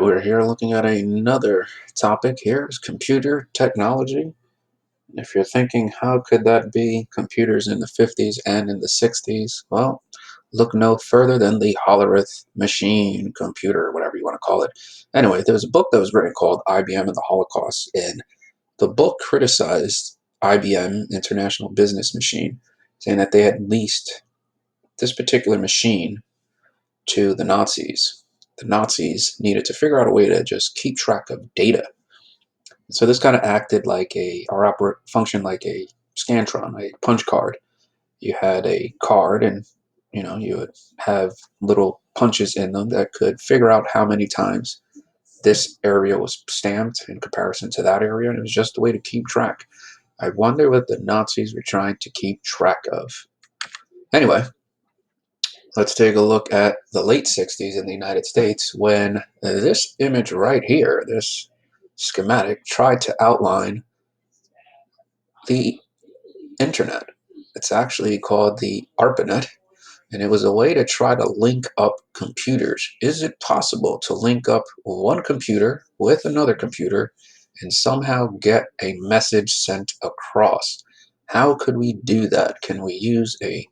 We're here looking at another topic here is computer technology. If you're thinking, how could that be computers in the 50s and in the 60s? Well, look no further than the Hollerith machine computer, whatever you want to call it. Anyway, there was a book that was written called IBM and the Holocaust, and the book criticized IBM, International Business Machine, saying that they had leased this particular machine to the Nazis. The Nazis needed to figure out a way to just keep track of data. So this kind of acted like functioned like a Scantron, a punch card. You had a card, and you would have little punches in them that could figure out how many times this area was stamped in comparison to that area, and it was just a way to keep track. I wonder what the Nazis were trying to keep track of. Anyway, let's take a look at the late 60s in the United States when this image right here, this schematic, tried to outline the internet. It's actually called the ARPANET, and it was a way to try to link up computers. Is it possible to link up one computer with another computer and somehow get a message sent across? How could we do that? Can we use a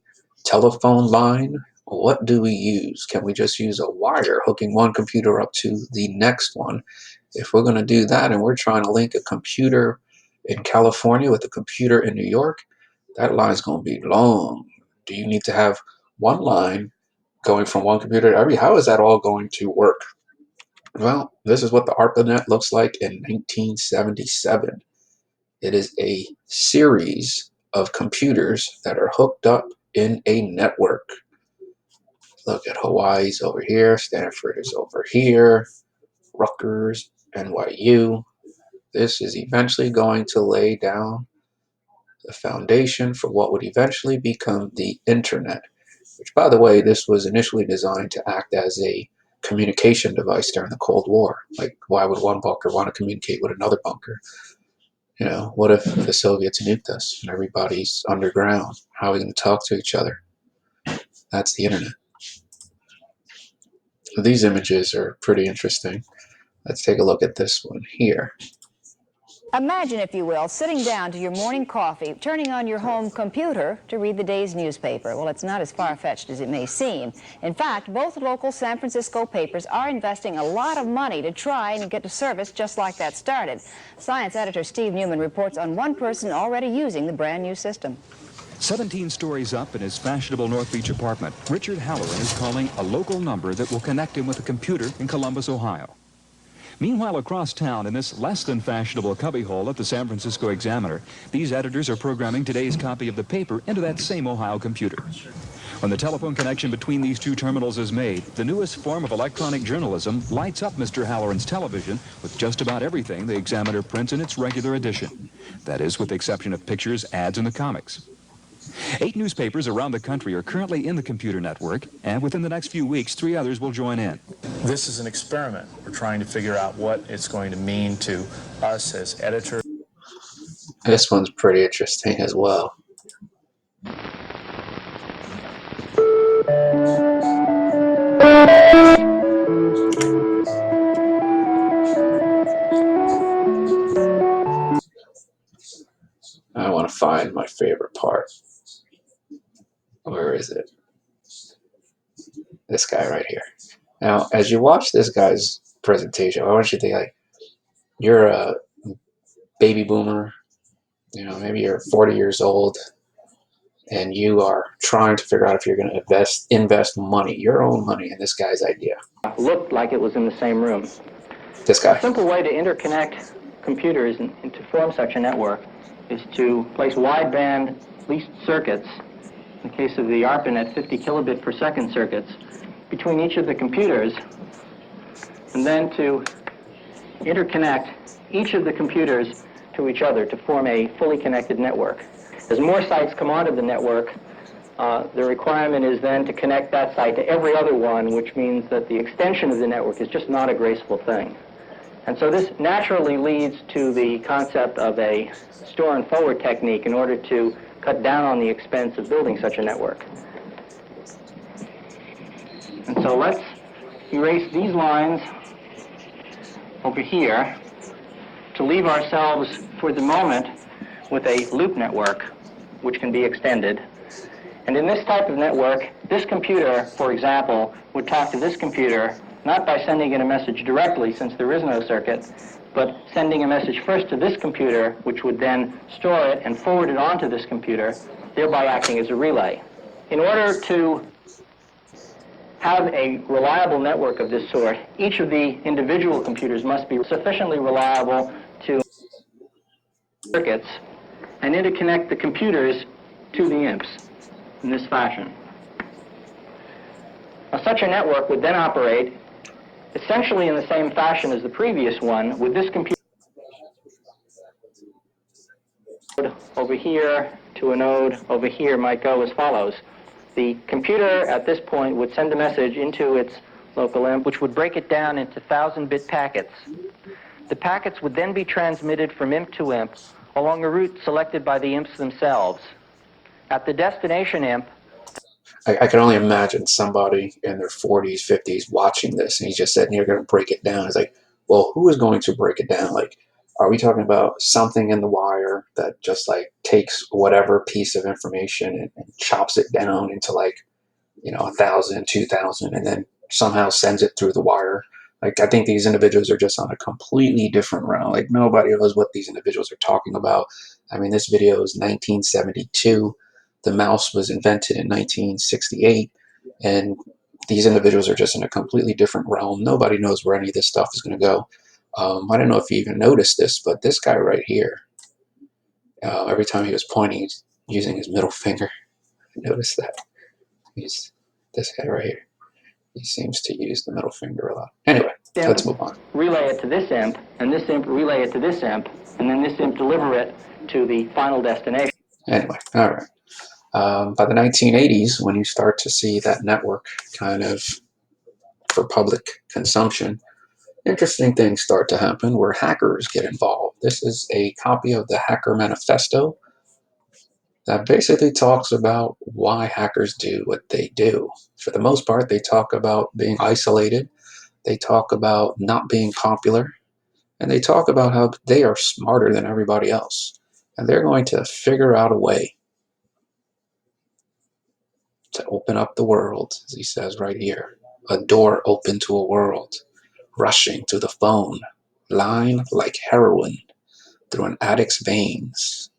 telephone line? What do we use? Can we just use a wire hooking one computer up to the next one? If we're going to do that and we're trying to link a computer in California with a computer in New York, that line's going to be long. Do you need to have one line going from one computer to every? How is that all going to work? Well, this is what the ARPANET looks like in 1977. It is a series of computers that are hooked up in a network. Look at Hawaii's over here, Stanford is over here, Rutgers, NYU. This is eventually going to lay down the foundation for what would eventually become the internet, which, by the way, this was initially designed to act as a communication device during the Cold War. Like, why would one bunker want to communicate with another bunker? What if the Soviets nuked us and everybody's underground? How are we going to talk to each other? That's the internet. So these images are pretty interesting. Let's take a look at this one here. Imagine, if you will, sitting down to your morning coffee, turning on your home computer to read the day's newspaper. Well, it's not as far-fetched as it may seem. In fact, both local San Francisco papers are investing a lot of money to try and get a service just like that started. Science editor Steve Newman reports on one person already using the brand new system. 17 stories up in his fashionable North Beach apartment, Richard Halloran is calling a local number that will connect him with a computer in Columbus, Ohio. Meanwhile, across town, in this less-than-fashionable cubbyhole at the San Francisco Examiner, these editors are programming today's copy of the paper into that same Ohio computer. When the telephone connection between these two terminals is made, the newest form of electronic journalism lights up Mr. Halloran's television with just about everything the Examiner prints in its regular edition. That is, with the exception of pictures, ads, and the comics. 8 newspapers around the country are currently in the computer network, and within the next few weeks, 3 others will join in. This is an experiment. We're trying to figure out what it's going to mean to us as editors. This one's pretty interesting as well. I want to find my favorite part. Where is it? This guy right here. Now, as you watch this guy's presentation, I want you to think, like, you're a baby boomer, maybe you're 40 years old, and you are trying to figure out if you're going to invest money, your own money, in this guy's idea. Looked like it was in the same room. This guy. A simple way to interconnect computers and to form such a network is to place wideband leased circuits, in the case of the ARPANET 50 kilobit per second circuits, between each of the computers, and then to interconnect each of the computers to each other to form a fully connected network. As more sites come onto the network, the requirement is then to connect that site to every other one, which means that the extension of the network is just not a graceful thing. And so this naturally leads to the concept of a store and forward technique in order to cut down on the expense of building such a network. And so let's erase these lines over here to leave ourselves for the moment with a loop network, which can be extended. And in this type of network, this computer, for example, would talk to this computer not by sending it a message directly, since there is no circuit, but sending a message first to this computer, which would then store it and forward it onto this computer, thereby acting as a relay. In order to have a reliable network of this sort, each of the individual computers must be sufficiently reliable to circuits and interconnect the computers to the IMPs in this fashion. Now, such a network would then operate essentially in the same fashion as the previous one, with this computer over here to a node over here might go as follows. The computer at this point would send a message into its local IMP, which would break it down into 1,000-bit packets. The packets would then be transmitted from IMP to IMP along a route selected by the IMPs themselves. At the destination IMP, I can only imagine somebody in their 40s, 50s watching this, and he's just sitting here going to break it down. It's like, well, who is going to break it down? Like, are we talking about something in the wire that just like takes whatever piece of information and chops it down into like, 1,000, 2,000, and then somehow sends it through the wire? Like, I think these individuals are just on a completely different realm. Like, nobody knows what these individuals are talking about. I mean, this video is 1972. The mouse was invented in 1968, and these individuals are just in a completely different realm. Nobody knows where any of this stuff is going to go. I don't know if you even noticed this, but this guy right here, every time he was pointing, he's using his middle finger. I noticed that. He's this guy right here. He seems to use the middle finger a lot. Anyway, let's move on. Relay it to this IMP, and this IMP relay it to this IMP, and then this IMP deliver it to the final destination. Anyway, all right. By the 1980s, when you start to see that network kind of for public consumption, interesting things start to happen where hackers get involved. This is a copy of the Hacker Manifesto that basically talks about why hackers do what they do. For the most part, they talk about being isolated, they talk about not being popular, and they talk about how they are smarter than everybody else. And they're going to figure out a way to open up the world, as he says right here. A door open to a world, rushing to the phone, line like heroin through an addict's veins.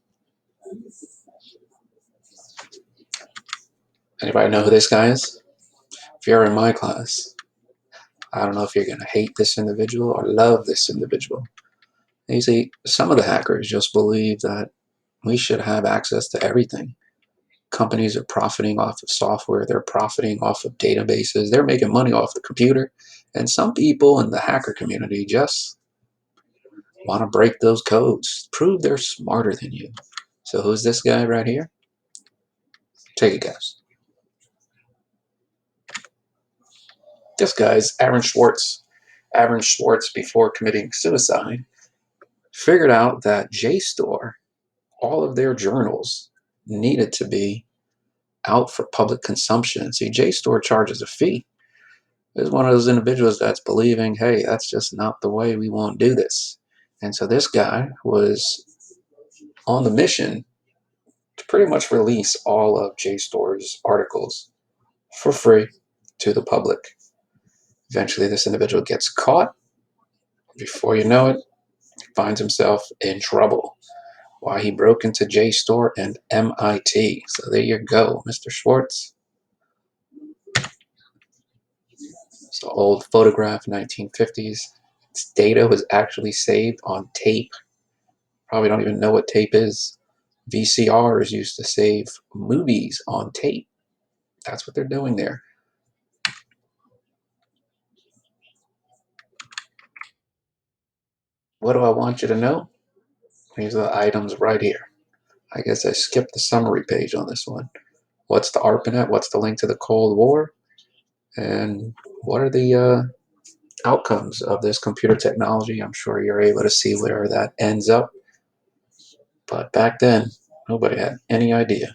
Anybody know who this guy is? If you're in my class, I don't know if you're going to hate this individual or love this individual. You see, some of the hackers just believe that we should have access to everything. Companies are profiting off of software. They're profiting off of databases. They're making money off the computer. And some people in the hacker community just want to break those codes, prove they're smarter than you. So who's this guy right here? Take a guess. This guy's Aaron Swartz. Aaron Swartz, before committing suicide, figured out that JSTOR, all of their journals, needed to be out for public consumption. See, JSTOR charges a fee. There's one of those individuals that's believing, hey, that's just not the way we want to do this. And so this guy was on the mission to pretty much release all of JSTOR's articles for free to the public. Eventually, this individual gets caught. Before you know it, he finds himself in trouble. Why he broke into JSTOR and MIT. So there you go, Mr. Swartz. It's an old photograph, 1950s. Its data was actually saved on tape. Probably don't even know what tape is. VCRs used to save movies on tape. That's what they're doing there. What do I want you to know? These are the items right here. I guess I skipped the summary page on this one. What's the ARPANET? What's the link to the Cold War? And what are the outcomes of this computer technology? I'm sure you're able to see where that ends up. But back then, nobody had any idea.